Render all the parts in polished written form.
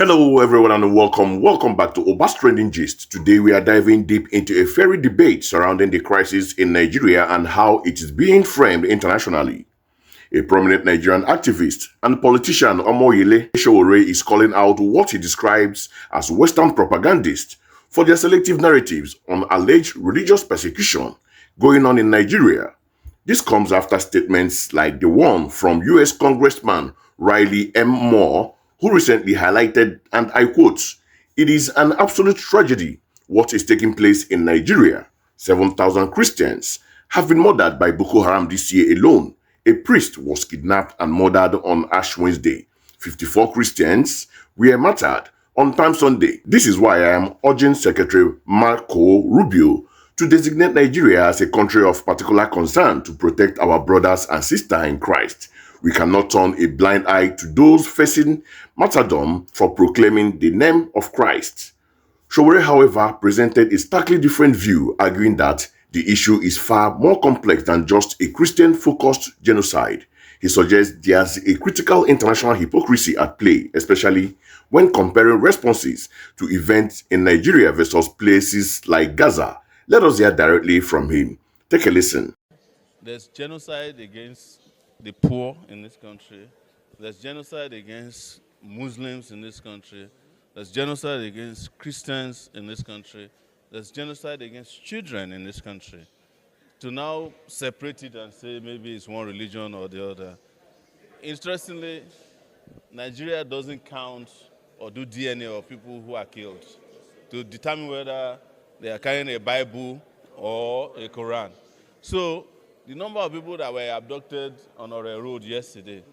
Hello everyone and welcome back to Obas Trending Gist. Today we are diving deep into a fiery debate surrounding the crisis in Nigeria and how it is being framed internationally. A prominent Nigerian activist and politician, Omoleye Sowore, is calling out what he describes as Western propagandists for their selective narratives on alleged religious persecution going on in Nigeria. This comes after statements like the one from US Congressman Riley M. Moore, who recently highlighted, and I quote, "It is an absolute tragedy what is taking place in Nigeria. 7,000 Christians have been murdered by Boko Haram this year alone. A priest was kidnapped and murdered on Ash Wednesday. 54 Christians were martyred on Palm Sunday. This is why I am urging Secretary Marco Rubio to designate Nigeria as a country of particular concern to protect our brothers and sisters in Christ. We cannot turn a blind eye to those facing martyrdom for proclaiming the name of Christ." Sowore, however, presented a starkly different view, arguing that the issue is far more complex than just a Christian-focused genocide. He suggests there's a critical international hypocrisy at play, especially when comparing responses to events in Nigeria versus places like Gaza. Let us hear directly from him. Take a listen. There's genocide against the poor in this country. There's genocide against Muslims in this country. There's genocide against Christians in this country. There's genocide against children in this country. To now separate it and say maybe it's one religion or the other. Interestingly, Nigeria doesn't count or do DNA of people who are killed to determine whether they are carrying a Bible or a Quran. So the number of people that were abducted on our road yesterday,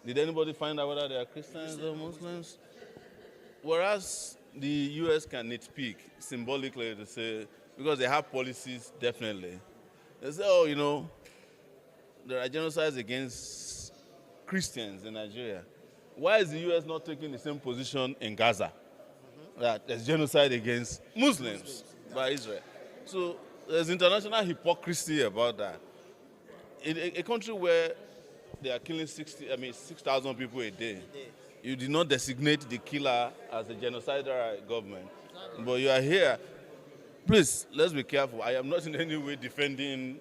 did anybody find out whether they are Christians or Muslims? Whereas the US can nitpick symbolically to say, because they have policies, definitely. They say, oh, there are genocides against Christians in Nigeria. Why is the US not taking the same position in Gaza? That there's genocide against Muslims by Israel. So there's international hypocrisy about that. In a country where they are killing 6,000 people a day, you did not designate the killer as a genocidal government. But you are here. Please, let's be careful. I am not in any way defending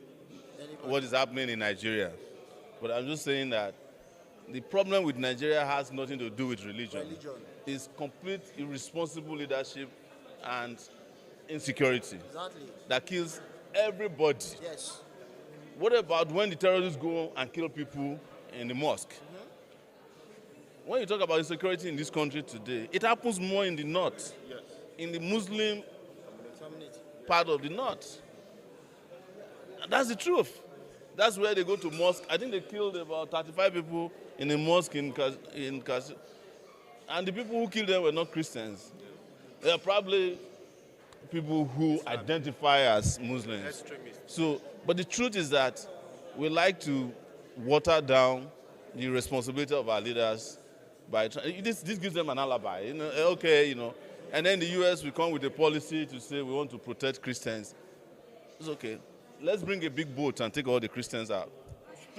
what is happening in Nigeria. But I'm just saying that the problem with Nigeria has nothing to do with religion. It's complete irresponsible leadership and insecurity that kills everybody. Yes. What about when the terrorists go and kill people in the mosque? When you talk about insecurity in this country today, it happens more in the north, in the Muslim part of the north. And that's the truth. That's where they go to mosque. I think they killed about 35 people in a mosque in Gaza. And the people who killed them were not Christians. They are probably people who identify as Muslims. So, but the truth is that we like to water down the responsibility of our leaders by this gives them an alibi. And then the US will come with a policy to say we want to protect Christians. It's okay. Let's bring a big boat and take all the Christians out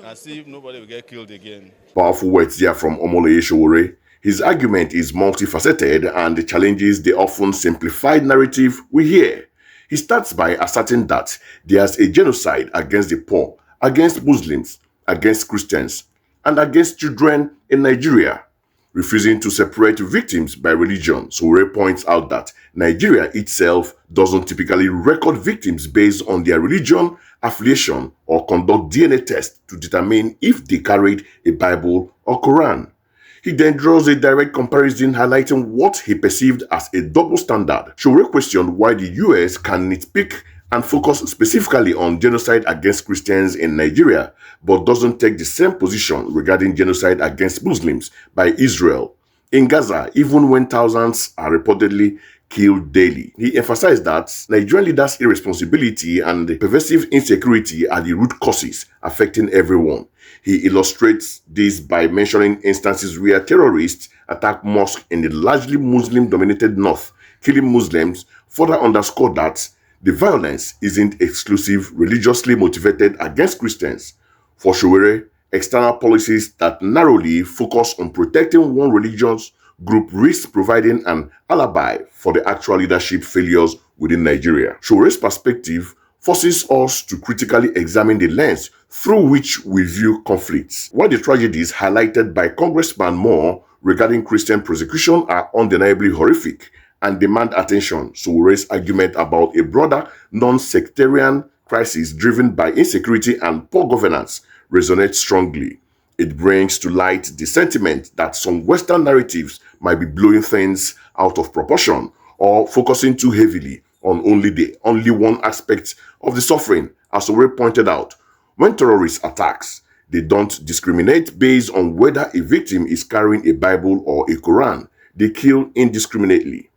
and see if nobody will get killed again. Powerful words there from Omoleye Sowore. His argument is multifaceted and challenges the often simplified narrative we hear. He starts by asserting that there's a genocide against the poor, against Muslims, against Christians, and against children in Nigeria. Refusing to separate victims by religion, Sowore points out that Nigeria itself doesn't typically record victims based on their religion, affiliation, or conduct DNA tests to determine if they carried a Bible or Quran. He then draws a direct comparison highlighting what he perceived as a double standard. Sowore questioned why the US can nitpick and focus specifically on genocide against Christians in Nigeria, but doesn't take the same position regarding genocide against Muslims by Israel in Gaza, even when thousands are reportedly killed daily. He emphasized that Nigerian leaders' irresponsibility and pervasive insecurity are the root causes affecting everyone. He illustrates this by mentioning instances where terrorists attack mosques in the largely Muslim-dominated north, killing Muslims, further underscore that the violence isn't exclusive religiously motivated against Christians. For Sowore, external policies that narrowly focus on protecting one religion's group risks providing an alibi for the actual leadership failures within Nigeria. Sowore's perspective forces us to critically examine the lens through which we view conflicts. While the tragedies highlighted by Congressman Moore regarding Christian persecution are undeniably horrific and demand attention, Sowore's argument about a broader non-sectarian crisis driven by insecurity and poor governance resonates strongly. It brings to light the sentiment that some Western narratives might be blowing things out of proportion or focusing too heavily on only one aspect of the suffering. As Sowore pointed out, when terrorists attacks, they don't discriminate based on whether a victim is carrying a Bible or a Quran. They kill indiscriminately.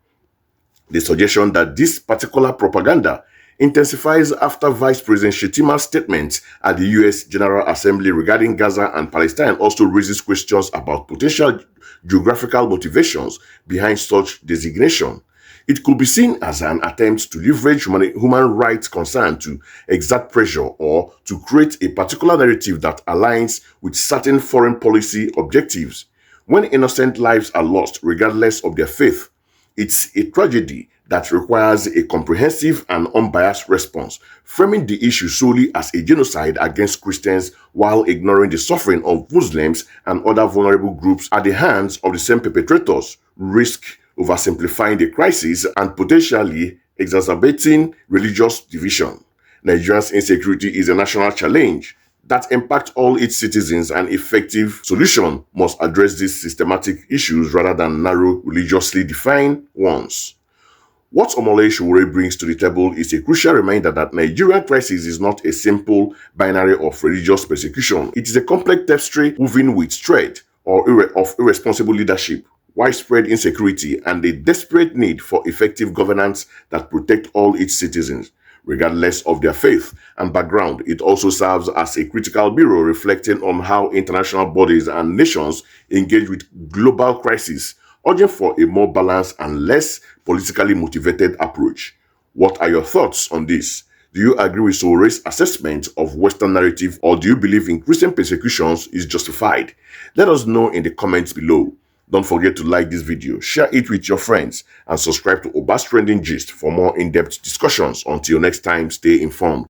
The suggestion that this particular propaganda intensifies after Vice President Shetima's statement at the U.S. General Assembly regarding Gaza and Palestine also raises questions about potential geographical motivations behind such designation. It could be seen as an attempt to leverage human rights concern to exert pressure or to create a particular narrative that aligns with certain foreign policy objectives. When innocent lives are lost regardless of their faith, it's a tragedy that requires a comprehensive and unbiased response, framing the issue solely as a genocide against Christians while ignoring the suffering of Muslims and other vulnerable groups at the hands of the same perpetrators risk oversimplifying the crisis and potentially exacerbating religious division. Nigeria's insecurity is a national challenge that impacts all its citizens, and effective solution must address these systematic issues rather than narrow, religiously defined ones. What Omoleye Sowore brings to the table is a crucial reminder that Nigerian crisis is not a simple binary of religious persecution. It is a complex tapestry woven with thread of irresponsible leadership, widespread insecurity, and a desperate need for effective governance that protect all its citizens, regardless of their faith and background. It also serves as a critical mirror reflecting on how international bodies and nations engage with global crises, urging for a more balanced and less politically motivated approach. What are your thoughts on this? Do you agree with Sowore's assessment of Western narrative, or do you believe in Christian persecutions is justified? Let us know in the comments below. Don't forget to like this video, share it with your friends, and subscribe to Obas Trending Gist for more in-depth discussions. Until next time, stay informed.